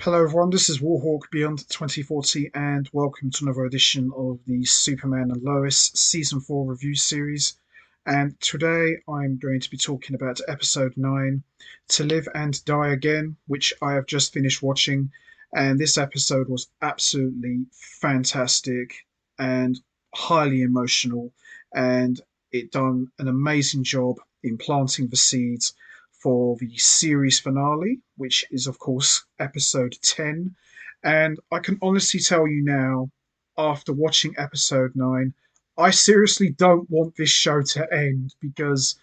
Hello everyone, this is Warhawk Beyond 2040 and welcome to another edition of the Superman and Lois Season 4 review series. And today I'm going to be talking about episode 9, To Live and Die Again, which I have just finished watching. And this episode was absolutely fantastic and highly emotional, and it done an amazing job in planting the seeds for the series finale, which is, of course, episode 10. And I can honestly tell you now, after watching episode 9, I seriously don't want this show to end because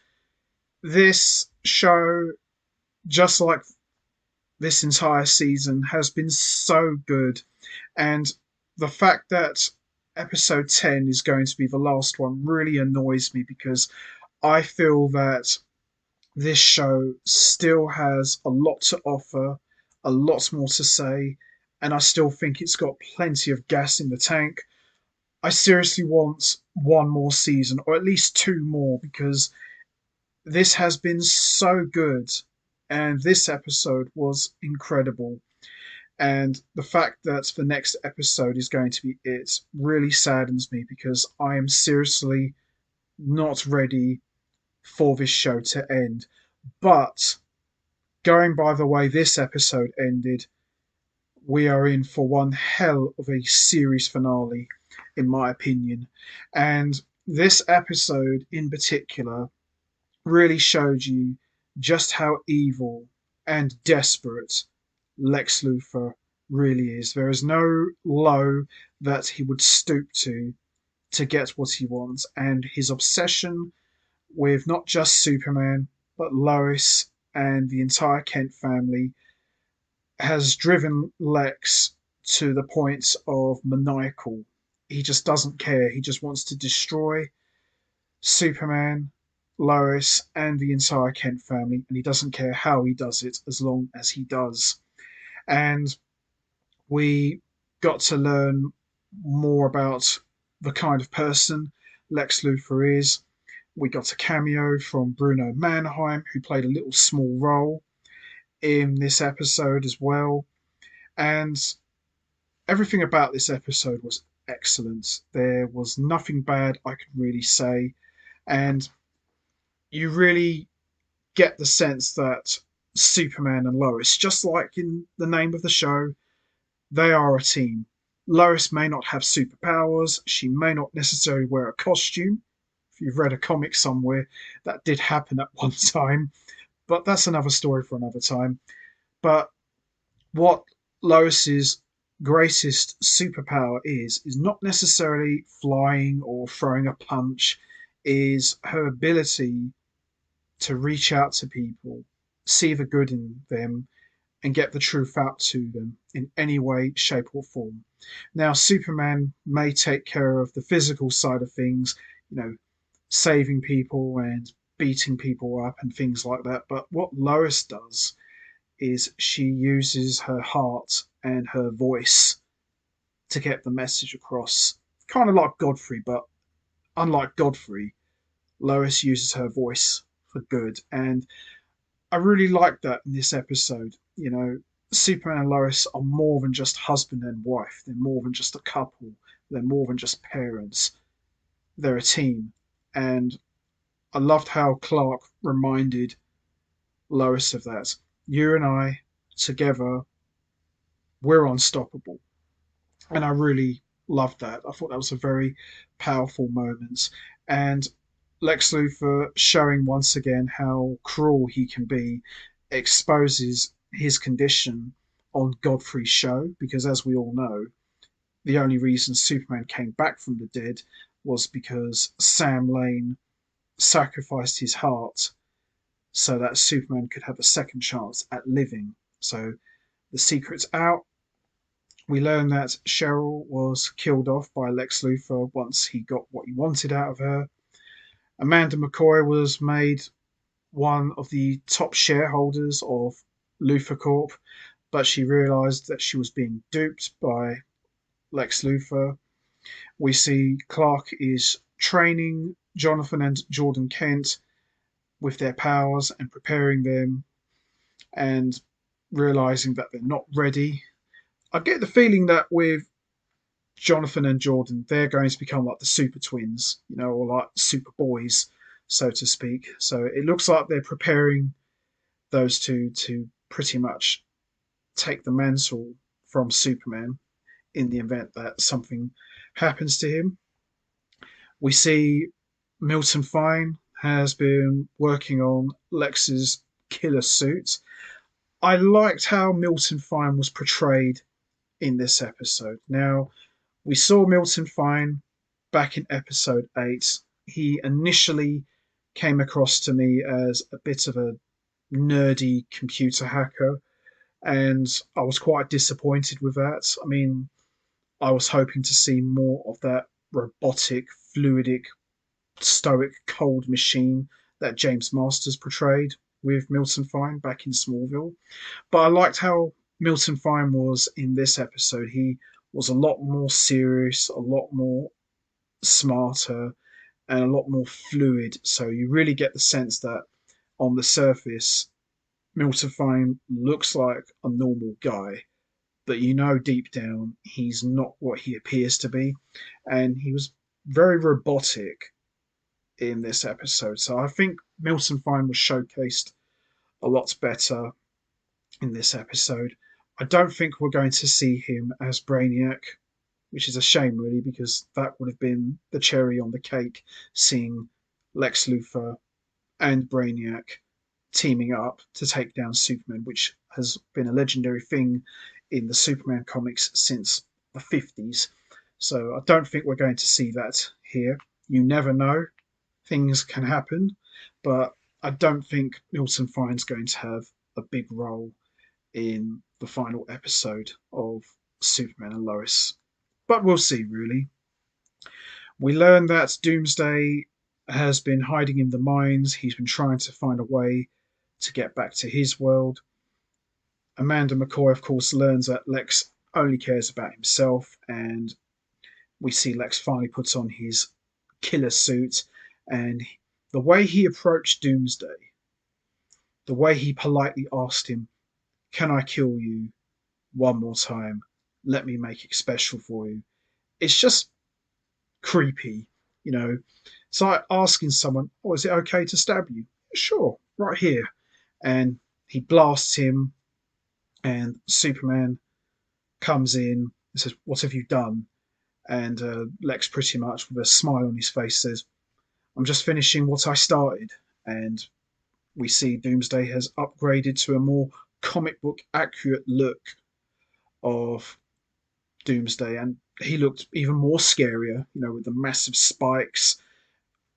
this show, just like this entire season, has been so good. And the fact that episode 10 is going to be the last one really annoys me because I feel that this show still has a lot to offer, a lot more to say, and I still think it's got plenty of gas in the tank. I seriously want one more season, or at least two more, because this has been so good, and this episode was incredible. And the fact that the next episode is going to be it really saddens me because I am seriously not ready for this show to end. But going by the way this episode ended, we are in for one hell of a series finale, in my opinion. And this episode in particular really showed you just how evil and desperate Lex Luthor really is. There is no low that he would stoop to get what he wants, and his obsession with not just Superman, but Lois and the entire Kent family has driven Lex to the point of maniacal. He just doesn't care. He just wants to destroy Superman, Lois, and the entire Kent family, and he doesn't care how he does it as long as he does. And we got to learn more about the kind of person Lex Luthor is. We got a cameo from Bruno Mannheim, who played a little small role in this episode as well. And everything about this episode was excellent. There was nothing bad I could really say. And you really get the sense that Superman and Lois, just like in the name of the show, they are a team. Lois may not have superpowers, she may not necessarily wear a costume. If you've read a comic somewhere, that did happen at one time, but that's another story for another time. But what Lois's greatest superpower is not necessarily flying or throwing a punch, is her ability to reach out to people, see the good in them, and get the truth out to them in any way, shape, or form. Now, Superman may take care of the physical side of things, you know, saving people and beating people up and things like that. But what Lois does is she uses her heart and her voice to get the message across. Kind of like Godfrey, but unlike Godfrey, Lois uses her voice for good. And I really like that in this episode. You know, Superman and Lois are more than just husband and wife. They're more than just a couple. They're more than just parents. They're a team. And I loved how Clark reminded Lois of that. You and I, together, we're unstoppable. And I really loved that. I thought that was a very powerful moment. And Lex Luthor showing once again how cruel he can be exposes his condition on Godfrey's show, because as we all know, the only reason Superman came back from the dead was because Sam Lane sacrificed his heart so that Superman could have a second chance at living. So the secret's out. We learn that Cheryl was killed off by Lex Luthor once he got what he wanted out of her. Amanda McCoy was made one of the top shareholders of Luthor Corp, but she realized that she was being duped by Lex Luthor. We see Clark is training Jonathan and Jordan Kent with their powers and preparing them and realizing that they're not ready. I get the feeling that with Jonathan and Jordan, they're going to become like the super twins, or like super boys, so to speak. So it looks like they're preparing those two to pretty much take the mantle from Superman in the event that something happens to him. We see Milton Fine has been working on Lex's killer suit. I liked how Milton Fine was portrayed in this episode. Now, we saw Milton Fine back in episode 8. He initially came across to me as a bit of a nerdy computer hacker, and I was quite disappointed with that. I mean, I was hoping to see more of that robotic, fluidic, stoic, cold machine that James Masters portrayed with Milton Fine back in Smallville. But I liked how Milton Fine was in this episode. He was a lot more serious, a lot more smarter, and a lot more fluid. So you really get the sense that on the surface, Milton Fine looks like a normal guy, but deep down he's not what he appears to be. And he was very robotic in this episode. So I think Milton Fine was showcased a lot better in this episode. I don't think we're going to see him as Brainiac, which is a shame, really, because that would have been the cherry on the cake, seeing Lex Luthor and Brainiac teaming up to take down Superman, which has been a legendary thing in the Superman comics since the 50s. So I don't think we're going to see that here. You never know. Things can happen, but I don't think Milton Fine's going to have a big role in the final episode of Superman and Lois. But we'll see, really. We learn that Doomsday has been hiding in the mines. He's been trying to find a way to get back to his world. Amanda McCoy, of course, learns that Lex only cares about himself, and we see Lex finally puts on his killer suit. And the way he approached Doomsday, the way he politely asked him, "Can I kill you one more time? Let me make it special for you." It's just creepy, you know. It's like asking someone, "Oh, is it okay to stab you?" "Sure, right here." And he blasts him, and Superman comes in and says, "What have you done?" And Lex, pretty much with a smile on his face, says, "I'm just finishing what I started." And we see Doomsday has upgraded to a more comic book accurate look of Doomsday, and he looked even more scarier, with the massive spikes.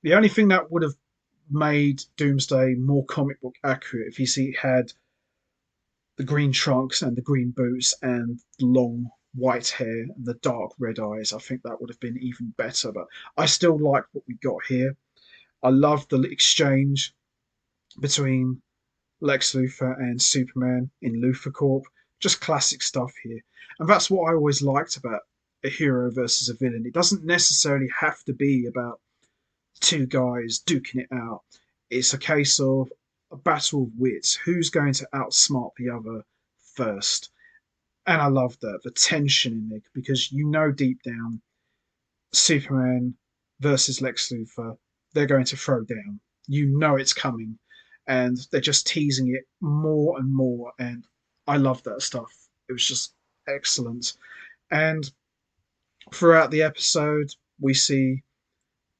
The only thing that would have made Doomsday more comic book accurate if he had the green trunks and the green boots and the long white hair and the dark red eyes. I think that would have been even better, but I still like what we got here. I love the exchange between Lex Luthor and Superman in Luthor Corp. Just classic stuff here. And that's what I always liked about a hero versus a villain. It doesn't necessarily have to be about two guys duking it out. It's a case of a battle of wits. Who's going to outsmart the other first? And I love that, the tension in it, because deep down, Superman versus Lex Luthor, they're going to throw down. It's coming. And they're just teasing it more and more. And I love that stuff. It was just excellent. And throughout the episode, we see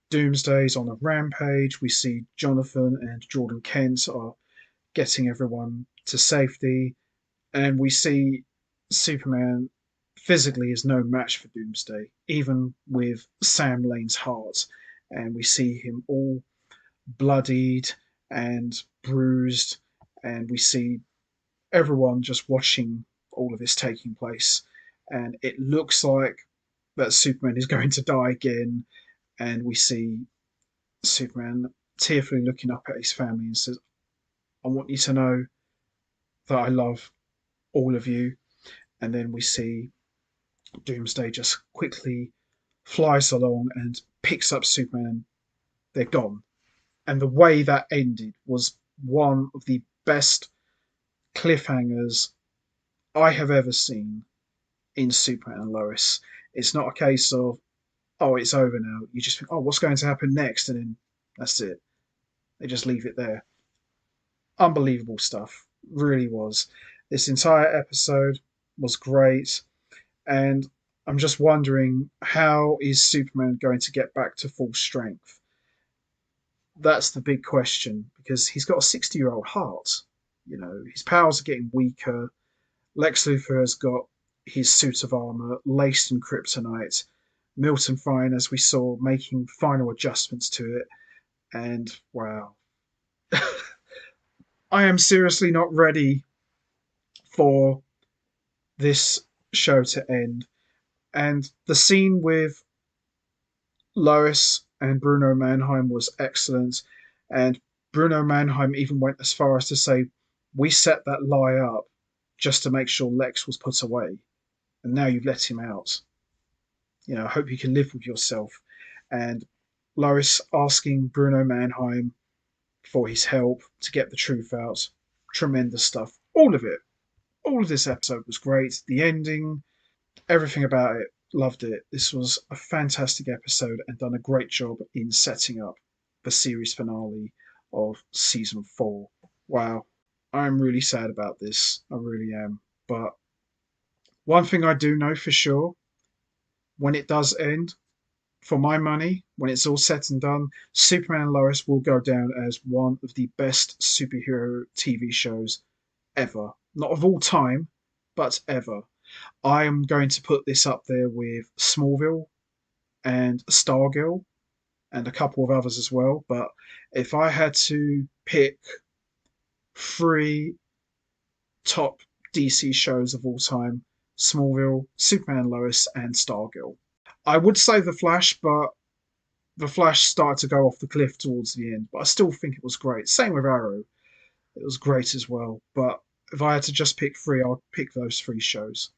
Doomsday's on a rampage. We see Jonathan and Jordan Kent are getting everyone to safety. And we see Superman physically is no match for Doomsday, even with Sam Lane's heart. And we see him all bloodied and bruised, and we see everyone just watching all of this taking place. And it looks like that Superman is going to die again. And we see Superman tearfully looking up at his family and says, "I want you to know that I love all of you." And then we see Doomsday just quickly flies along and picks up Superman. They're gone. And the way that ended was one of the best cliffhangers I have ever seen in Superman and Lois. It's not a case of, oh, it's over now. You just think, oh, what's going to happen next? And then that's it. They just leave it there. Unbelievable stuff. Really was. This entire episode was great. And I'm just wondering, how is Superman going to get back to full strength? That's the big question because he's got a 60-year-old heart. You know, his powers are getting weaker. Lex Luthor has got his suit of armor laced in kryptonite. Milton Fine, as we saw, making final adjustments to it. And wow, I am seriously not ready for this show to end. And the scene with Lois and Bruno Mannheim was excellent. And Bruno Mannheim even went as far as to say, we set that lie up just to make sure Lex was put away. And now you've let him out. You know, I hope you can live with yourself. And Lois asking Bruno Mannheim for his help to get the truth out. Tremendous stuff. All of it. All of this episode was great. The ending, everything about it, loved it. This was a fantastic episode and done a great job in setting up the series finale of season 4. Wow. I'm really sad about this. I really am. But one thing I do know for sure, when it does end, for my money, when it's all said and done, Superman and Lois will go down as one of the best superhero TV shows ever. Not of all time, but ever. I am going to put this up there with Smallville and Stargirl and a couple of others as well. But if I had to pick 3 top DC shows of all time, Smallville, Superman and Lois, and Stargirl. I would say The Flash, but The Flash started to go off the cliff towards the end. But I still think it was great. Same with Arrow. It was great as well. But if I had to just pick 3, I'd pick those 3 shows.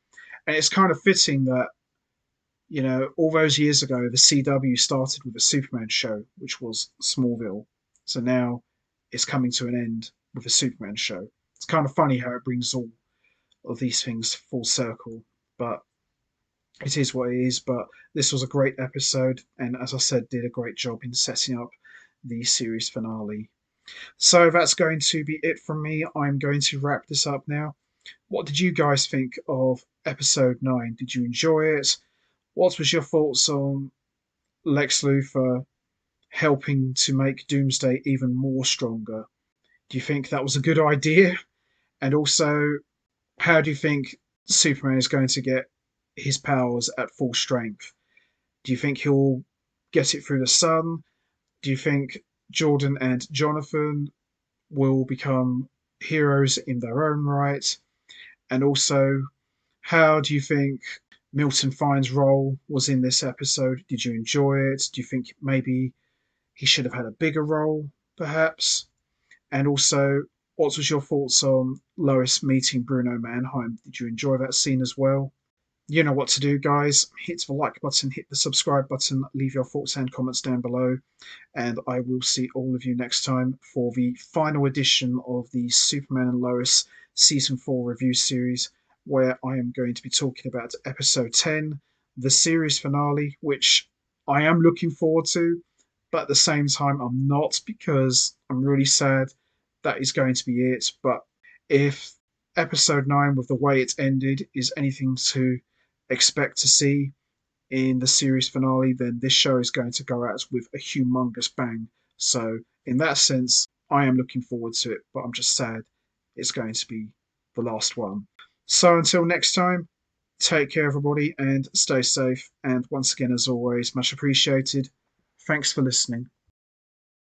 And it's kind of fitting that, you know, all those years ago, the CW started with a Superman show, which was Smallville. So now it's coming to an end with a Superman show. It's kind of funny how it brings all of these things full circle, but it is what it is. But this was a great episode, and as I said, did a great job in setting up the series finale. So that's going to be it from me. I'm going to wrap this up now. What did you guys think of episode 9? Did you enjoy it? What was your thoughts on Lex Luthor helping to make Doomsday even more stronger? Do you think that was a good idea? And also, how do you think Superman is going to get his powers at full strength? Do you think he'll get it through the sun? Do you think Jordan and Jonathan will become heroes in their own right? And also, how do you think Milton Fine's role was in this episode? Did you enjoy it? Do you think maybe he should have had a bigger role, perhaps? And also, what was your thoughts on Lois meeting Bruno Mannheim? Did you enjoy that scene as well? You know what to do, guys. Hit the like button, hit the subscribe button, leave your thoughts and comments down below, and I will see all of you next time for the final edition of the Superman and Lois Season 4 review series, where I am going to be talking about episode 10, the series finale, which I am looking forward to, but at the same time I'm not, because I'm really sad that is going to be it. But if episode 9, with the way it ended, is anything to expect to see in the series finale, then this show is going to go out with a humongous bang. So, in that sense, I am looking forward to it, but I'm just sad it's going to be the last one. So, until next time, take care, everybody, and stay safe. And once again, as always, much appreciated. Thanks for listening.